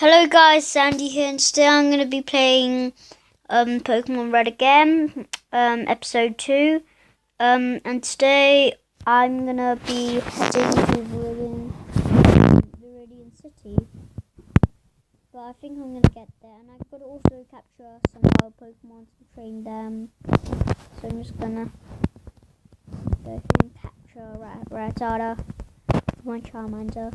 Hello guys, Sandy here, and today I'm going to be playing Pokemon Red again, episode 2, and today I'm going to be heading to Viridian City, but I think I'm going to get there, and I've got to also capture some wild Pokemon to train them, so I'm just going to go and capture Rattata with my Charmander.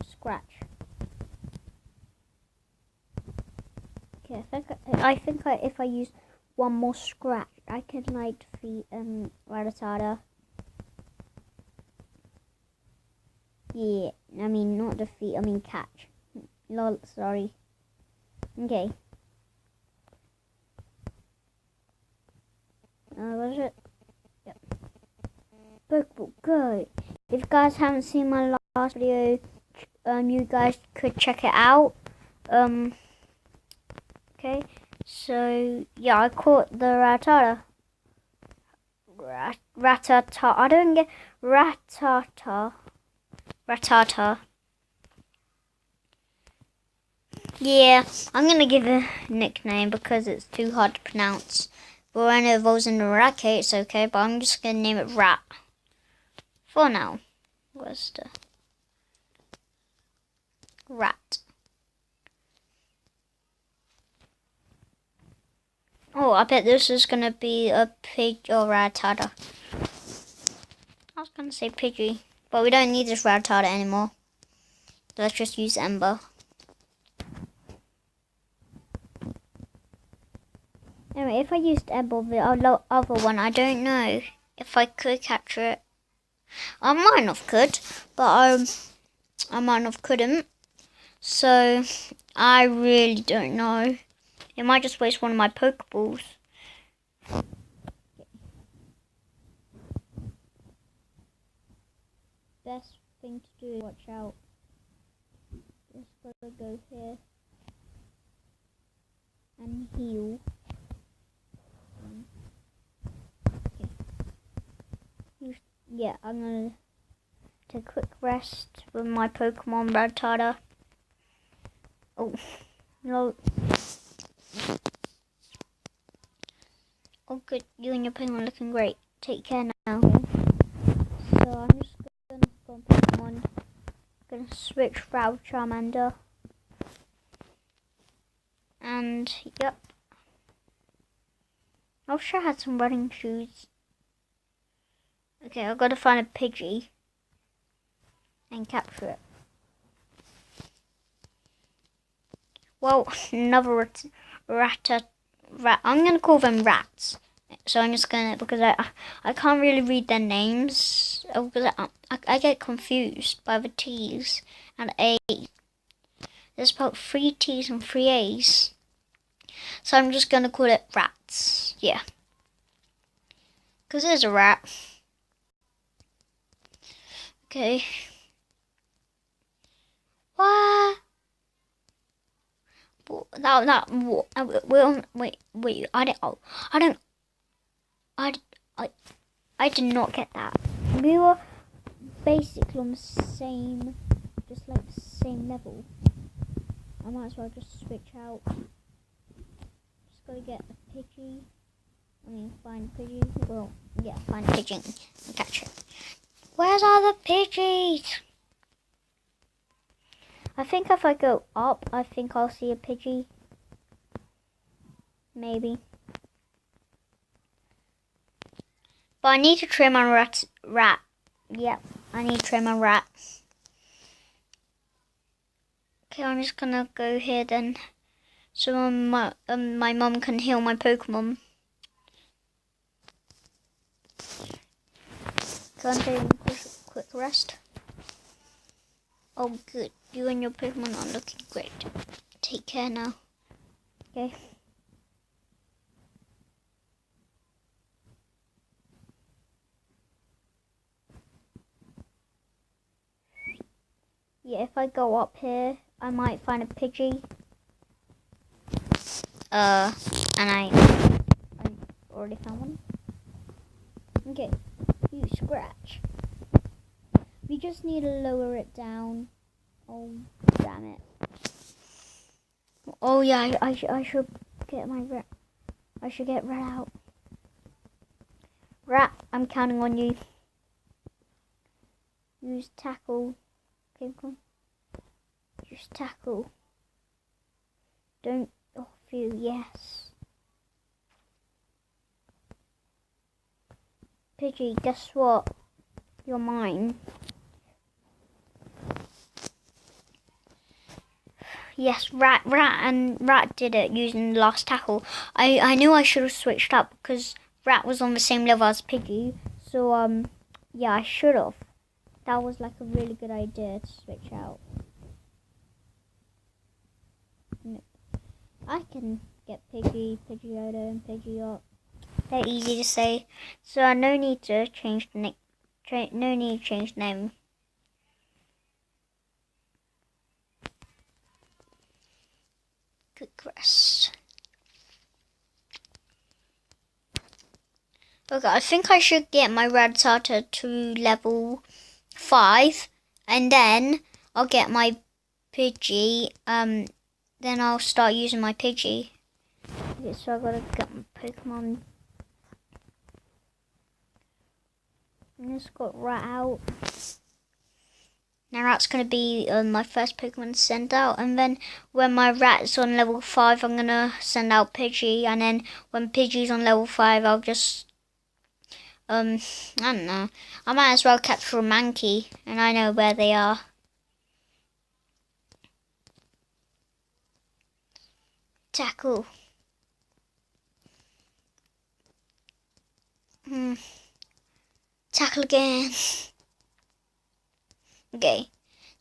Scratch. Okay, I think if I use one more scratch, I can defeat Rattata. Yeah, I mean not defeat, I mean catch. Lol, sorry. Okay. Was it? Yep. Pokeball, go! If you guys haven't seen my last video, you guys could check it out. Okay, so yeah, I caught the Rattata. Rattata. I don't get Rattata. Rattata. Yeah, I'm gonna give it a nickname because it's too hard to pronounce. But when it evolves into raticate, it's okay. But I'm just gonna name it Rat for now. Where's the Rat? Oh, I bet this is gonna be a pig or Rattata. I was gonna say Pidgey, but we don't need this Rattata anymore. Let's just use Ember. Anyway, if I used Ember, the other one, I don't know if I could capture it. I might have could, but I might have couldn't. So I really don't know. It might just waste one of my Pokeballs. Best thing to do is watch out. Just gotta go here and heal. Okay. Yeah, I'm gonna take a quick rest with my Pokemon Rattata. Oh no. Oh good, you and your Pokemon looking great. Take care now. So I'm just gonna go on Pokemon. Gonna switch route Charmander. And yep. I wish I had some running shoes. Okay, I've got to find a Pidgey and capture it. Well, another I'm gonna call them rats. So I'm just gonna, because I can't really read their names because I get confused by the T's and A. There's about 3 T's and 3 A's. So I'm just gonna call it rats. Yeah. Because there's a rat. Okay. What? Wait, I did not get that. We were basically on the same, just like the same level. I might as well just switch out. Just gotta get a Pidgey. Find a Pidgey. Well, yeah, find a Pidgey and catch it. Where's all the Pidgeys? I think if I go up, I think I'll see a Pidgey. Maybe. But I need to train my rat. Yep, I need to train my rat. Okay, I'm just gonna go here then. So my mum can heal my Pokemon. Can I take a quick rest? Oh good, you and your Pokemon are looking great. Take care now. Okay. Yeah, if I go up here, I might find a Pidgey. And I already found one. Okay, you scratch. We just need to lower it down. Oh, damn it. Oh yeah, I should get my rat. I should get rat out. Rat, I'm counting on you. Use tackle. Okay, come on. Use tackle. Don't off you, yes. Pidgey, guess what? You're mine. Yes, Rat did it using the last tackle. I knew I should have switched up because Rat was on the same level as Pidgey. So yeah, I should have. That was like a really good idea to switch out. I can get Pidgey, Pidgeotto, and Pidgeot. They're easy to say, so no need to change the no need to change the name. Quick rest. Okay, I think I should get my Rattata to level 5, and then I'll get my Pidgey. Then I'll start using my Pidgey. Okay, so I gotta get my Pokemon. I just got Rat out. Now Rat's gonna be my first Pokemon to send out, and then when my Rat's on level 5, I'm gonna send out Pidgey, and then when Pidgey's on level 5, I'll just I don't know. I might as well capture a mankey, and I know where they are. Tackle. Tackle again. Okay.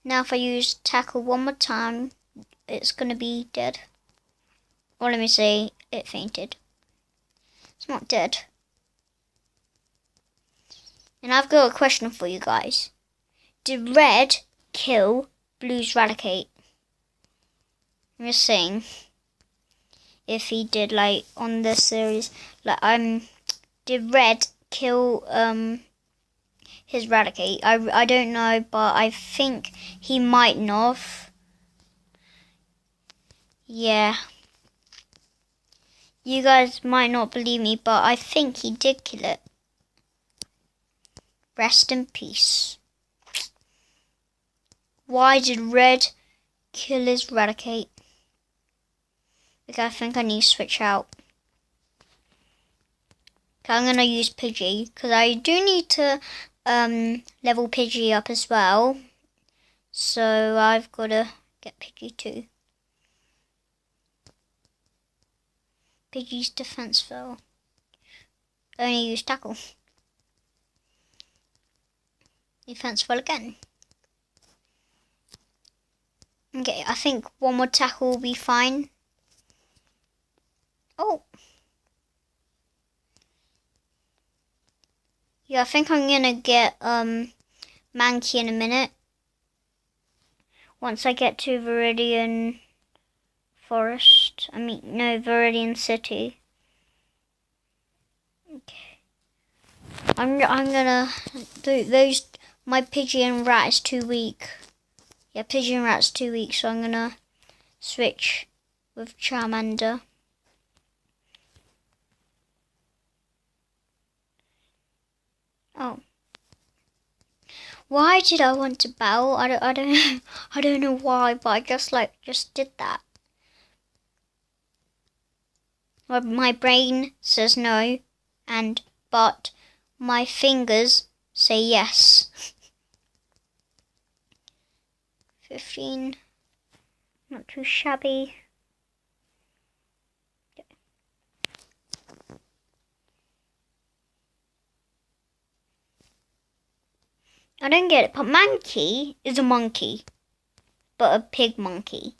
Now if I use tackle one more time, it's gonna be dead. Or let me say, it fainted. It's not dead. And I've got a question for you guys. Did red kill blue's raticate? I'm just saying. If he did, like, on this series, like, did red kill, his raticate? I don't know, but I think he might not have. Yeah. You guys might not believe me, but I think he did kill it. Rest in peace. Why did red kill his raticate? Okay, I think I need to switch out. Okay, I'm going to use Pidgey, because I do need to level Pidgey up as well. So I've got to get Pidgey too. Pidgey's defense fell. Only use tackle. Defense fell again. Okay, I think one more tackle will be fine. Oh. Yeah, I think I'm gonna get Mankey in a minute. Once I get to Viridian Forest. Viridian City. Okay. I'm gonna do those. My Pidgey and Rat is too weak. Yeah, Pidgey and Rat's too weak, so I'm gonna switch with Charmander. Oh. Why did I want to battle? I don't know why, but I just did that. Well, my brain says no, but my fingers say yes. 15. Not too shabby. I don't get it, but Mankey is a monkey, but a pig monkey.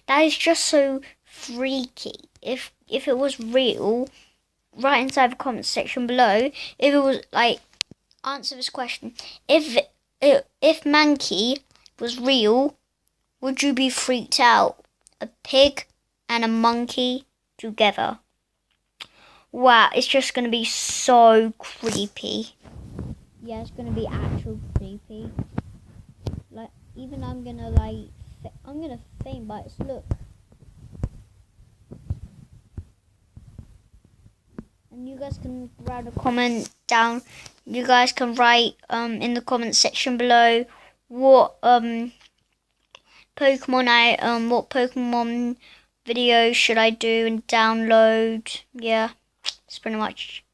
That is just so freaky. If it was real, write inside the comment section below. If it was like, answer this question. If Mankey was real, would you be freaked out? A pig and a monkey together. Wow, it's just gonna be so creepy. Yeah, it's gonna be actual creepy. Even I'm gonna like, I'm gonna faint, but it's look. And you guys can write a comment down. You guys can write in the comment section below what Pokemon video should I do and download. Yeah, it's pretty much.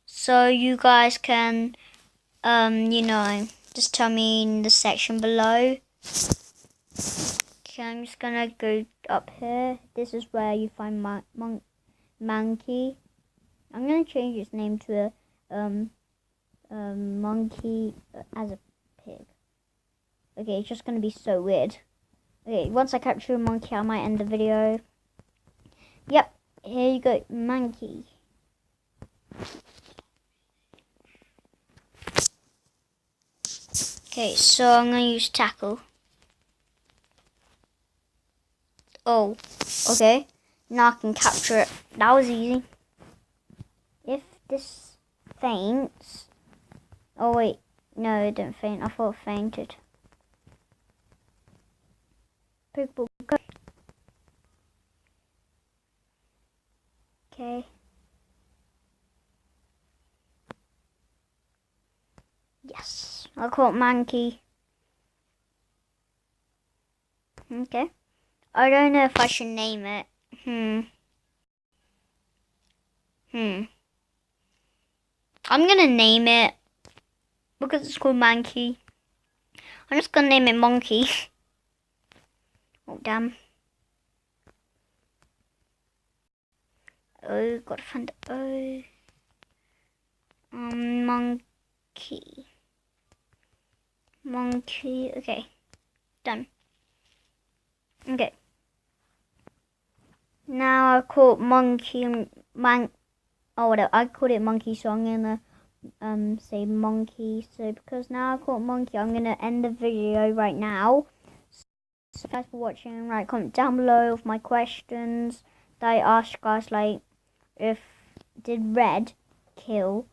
So you guys can just tell me in the section below. Okay, I'm just gonna go up here. This is where you find mankey. I'm gonna change its name to a monkey as a pig. Okay, it's just gonna be so weird. Okay, once I capture a monkey, I might end the video. Yep, here you go, mankey. Okay, so I'm gonna use tackle. Oh, okay. Now I can capture it. That was easy. If this faints... Oh wait, no, it didn't faint. I thought it fainted. Pokeball, go. Okay. Yes, I caught mankey. Okay. I don't know if I should name it. I'm gonna name it because it's called mankey. I'm just gonna name it monkey. Oh damn. Oh, gotta find the monkey. Monkey. Okay, done. Okay. Now I caught monkey and oh whatever. I called it monkey, so I'm gonna say monkey. So because now I caught monkey, I'm gonna end the video right now. So thanks for watching. Right, comment down below with my questions that I asked guys, like if did red kill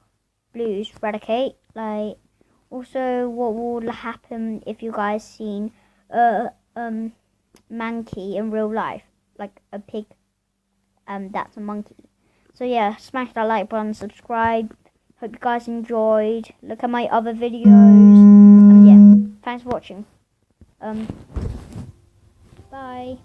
blue's raticate, like also what will happen if you guys seen mankey in real life, like a pig that's a monkey. So yeah, smash that like button, subscribe. Hope you guys enjoyed. Look at my other videos. Yeah, thanks for watching. Bye.